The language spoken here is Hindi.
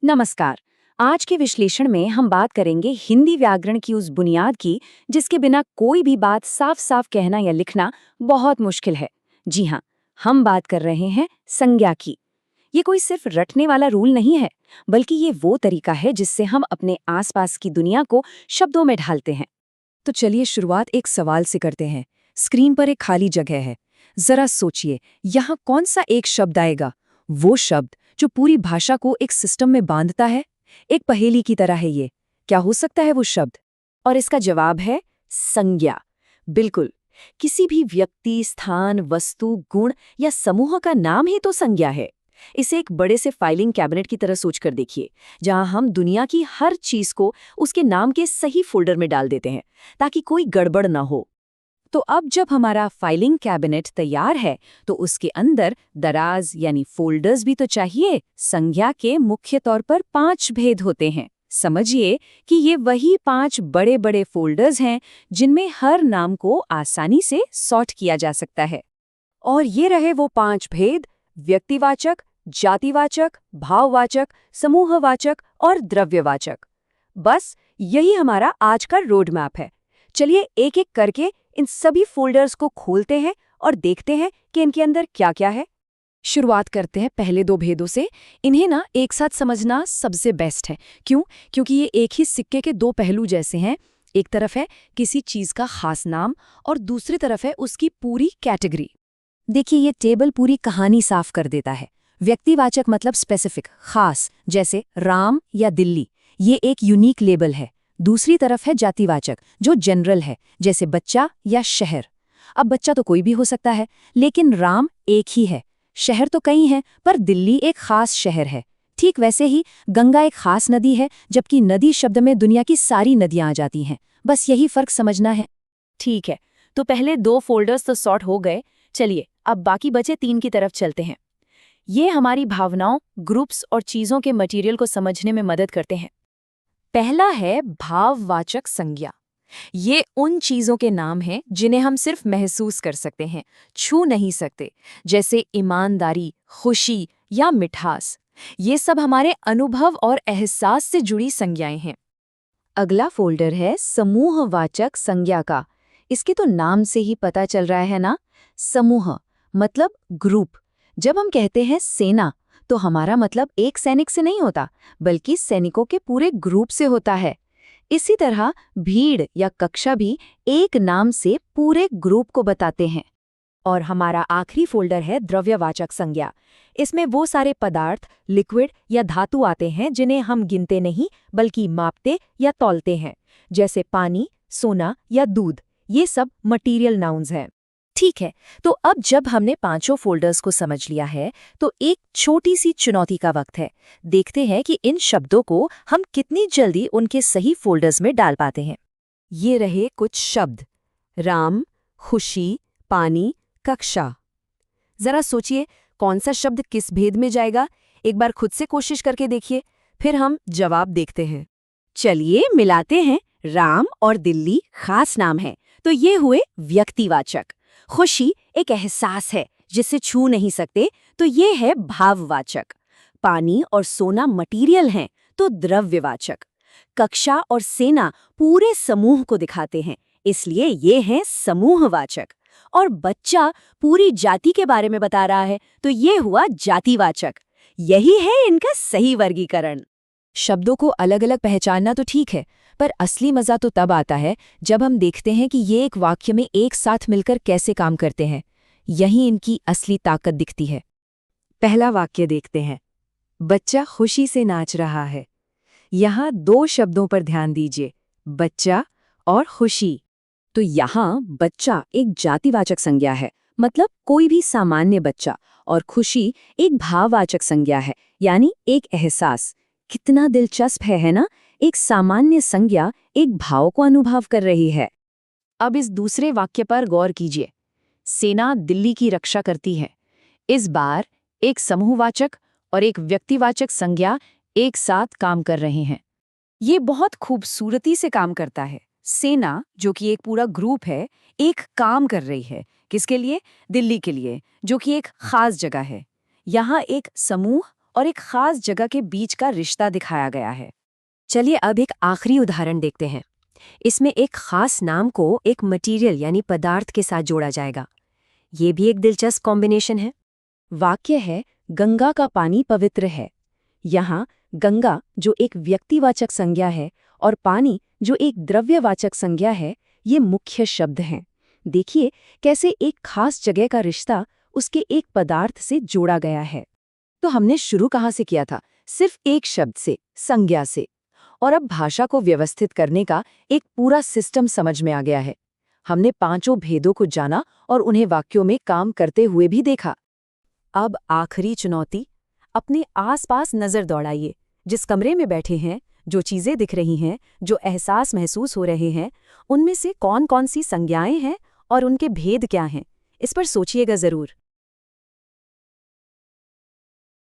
नमस्कार। आज के विश्लेषण में हम बात करेंगे हिंदी व्याकरण की उस बुनियाद की जिसके बिना कोई भी बात साफ साफ कहना या लिखना बहुत मुश्किल है। जी हाँ, हम बात कर रहे हैं संज्ञा की। ये कोई सिर्फ रटने वाला रूल नहीं है, बल्कि ये वो तरीका है जिससे हम अपने आसपास की दुनिया को शब्दों में ढालते हैं। तो चलिए शुरुआत एक सवाल से करते हैं। स्क्रीन पर एक खाली जगह है। जरा सोचिए, यहाँ कौन सा एक शब्द आएगा? वो शब्द जो पूरी भाषा को एक सिस्टम में बांधता है। एक पहेली की तरह है ये। क्या हो सकता है वो शब्द? और इसका जवाब है संज्ञा। बिल्कुल, किसी भी व्यक्ति, स्थान, वस्तु, गुण या समूह का नाम ही तो संज्ञा है। इसे एक बड़े से फाइलिंग कैबिनेट की तरह सोचकर देखिए, जहां हम दुनिया की हर चीज को उसके नाम के सही फोल्डर में डाल देते हैं ताकि कोई गड़बड़ ना हो। तो अब जब हमारा फाइलिंग कैबिनेट तैयार है तो उसके अंदर दराज यानी फोल्डर्स भी तो चाहिए। संज्ञा के मुख्य तौर पर 5 भेद होते हैं। समझिए कि ये वही 5 बड़े बड़े फोल्डर्स हैं जिनमें हर नाम को आसानी से सॉर्ट किया जा सकता है। और ये रहे वो 5 भेद: व्यक्तिवाचक, जातिवाचक, भाववाचक, समूहवाचक और द्रव्यवाचक। बस यही हमारा आज का रोड मैप है। चलिए एक एक करके इन सभी फोल्डर्स को खोलते हैं और देखते हैं कि इनके अंदर क्या क्या है। शुरुआत करते हैं पहले 2 भेदों से। इन्हें ना एक साथ समझना सबसे बेस्ट है। क्यों? क्योंकि ये एक ही सिक्के के 2 पहलू जैसे हैं। एक तरफ है किसी चीज का खास नाम और दूसरी तरफ है उसकी पूरी कैटेगरी। देखिए, ये टेबल पूरी कहानी साफ कर देता है। व्यक्तिवाचक मतलब स्पेसिफिक, खास, जैसे राम या दिल्ली। ये एक यूनिक लेबल है। दूसरी तरफ है जातिवाचक, जो जनरल है, जैसे बच्चा या शहर। अब बच्चा तो कोई भी हो सकता है, लेकिन राम एक ही है। शहर तो कई हैं, पर दिल्ली एक खास शहर है। ठीक वैसे ही गंगा एक खास नदी है, जबकि नदी शब्द में दुनिया की सारी नदियां आ जाती हैं। बस यही फर्क समझना है। ठीक है, तो पहले 2 फोल्डर्स तो सॉर्ट हो गए। चलिए अब बाकी बचे 3 की तरफ चलते हैं। ये हमारी भावनाओं, ग्रुप्स और चीजों के मटेरियल को समझने में मदद करते हैं। पहला है भाववाचक संज्ञा। ये उन चीजों के नाम हैं जिन्हें हम सिर्फ महसूस कर सकते हैं, छू नहीं सकते, जैसे ईमानदारी, खुशी या मिठास। ये सब हमारे अनुभव और एहसास से जुड़ी संज्ञाएं हैं। अगला फोल्डर है समूहवाचक संज्ञा का। इसके तो नाम से ही पता चल रहा है ना, समूह मतलब ग्रुप। जब हम कहते हैं सेना, तो हमारा मतलब एक सैनिक से नहीं होता, बल्कि सैनिकों के पूरे ग्रुप से होता है। इसी तरह भीड़ या कक्षा भी एक नाम से पूरे ग्रुप को बताते हैं। और हमारा आखिरी फोल्डर है द्रव्यवाचक संज्ञा। इसमें वो सारे पदार्थ, लिक्विड या धातु आते हैं जिन्हें हम गिनते नहीं बल्कि मापते या तौलते हैं, जैसे पानी, सोना या दूध। ये सब मटीरियल नाउन्स हैं। ठीक है, तो अब जब हमने 5 फोल्डर्स को समझ लिया है तो एक छोटी सी चुनौती का वक्त है। देखते हैं कि इन शब्दों को हम कितनी जल्दी उनके सही फोल्डर्स में डाल पाते हैं। ये रहे कुछ शब्द: राम, खुशी, पानी, कक्षा। जरा सोचिए कौन सा शब्द किस भेद में जाएगा। एक बार खुद से कोशिश करके देखिए, फिर हम जवाब देखते हैं। चलिए मिलाते हैं। राम और दिल्ली खास नाम है, तो ये हुए व्यक्तिवाचक। खुशी एक एहसास है जिसे छू नहीं सकते, तो ये है भाववाचक। पानी और सोना मटीरियल हैं, तो द्रव्यवाचक। कक्षा और सेना पूरे समूह को दिखाते हैं, इसलिए ये हैं समूहवाचक। और बच्चा पूरी जाति के बारे में बता रहा है, तो ये हुआ जातिवाचक। यही है इनका सही वर्गीकरण। शब्दों को अलग अलग पहचानना तो ठीक है, पर असली मजा तो तब आता है जब हम देखते हैं कि ये एक वाक्य में एक साथ मिलकर कैसे काम करते हैं। यही इनकी असली ताकत दिखती है। पहला वाक्य देखते हैं। बच्चा खुशी से नाच रहा है। यहाँ 2 शब्दों पर ध्यान दीजिए, बच्चा और खुशी। तो यहाँ बच्चा एक जातिवाचक संज्ञा है, मतलब कोई भी सामान्य बच्चा, और खुशी एक भाववाचक संज्ञा है, यानी एक एहसास। कितना दिलचस्प है ना? एक सामान्य संज्ञा एक भाव को अनुभव कर रही है। अब इस दूसरे वाक्य पर गौर कीजिए। सेना दिल्ली की रक्षा करती है। इस बार एक समूहवाचक और एक व्यक्तिवाचक संज्ञा एक साथ काम कर रहे हैं। ये बहुत खूबसूरती से काम करता है। सेना, जो कि एक पूरा ग्रुप है, एक काम कर रही है। किसके लिए? दिल्ली के लिए, जो कि एक खास जगह है। यहाँ एक समूह और एक खास जगह के बीच का रिश्ता दिखाया गया है। चलिए अब एक आखिरी उदाहरण देखते हैं। इसमें एक खास नाम को एक मटेरियल यानी पदार्थ के साथ जोड़ा जाएगा। ये भी एक दिलचस्प कॉम्बिनेशन है। वाक्य है, गंगा का पानी पवित्र है। यहाँ गंगा जो एक व्यक्तिवाचक संज्ञा है और पानी जो एक द्रव्यवाचक संज्ञा है, ये मुख्य शब्द हैं। देखिए कैसे एक खास जगह का रिश्ता उसके एक पदार्थ से जोड़ा गया है। तो हमने शुरू कहाँ से किया था? सिर्फ एक शब्द से, संज्ञा से। और अब भाषा को व्यवस्थित करने का एक पूरा सिस्टम समझ में आ गया है। हमने पांचों भेदों को जाना और उन्हें वाक्यों में काम करते हुए भी देखा। अब आखिरी चुनौती, अपने आसपास नजर दौड़ाइए। जिस कमरे में बैठे हैं, जो चीजें दिख रही हैं, जो एहसास महसूस हो रहे हैं, उनमें से कौन कौन सी संज्ञाएं हैं और उनके भेद क्या हैं, इस पर सोचिएगा जरूर।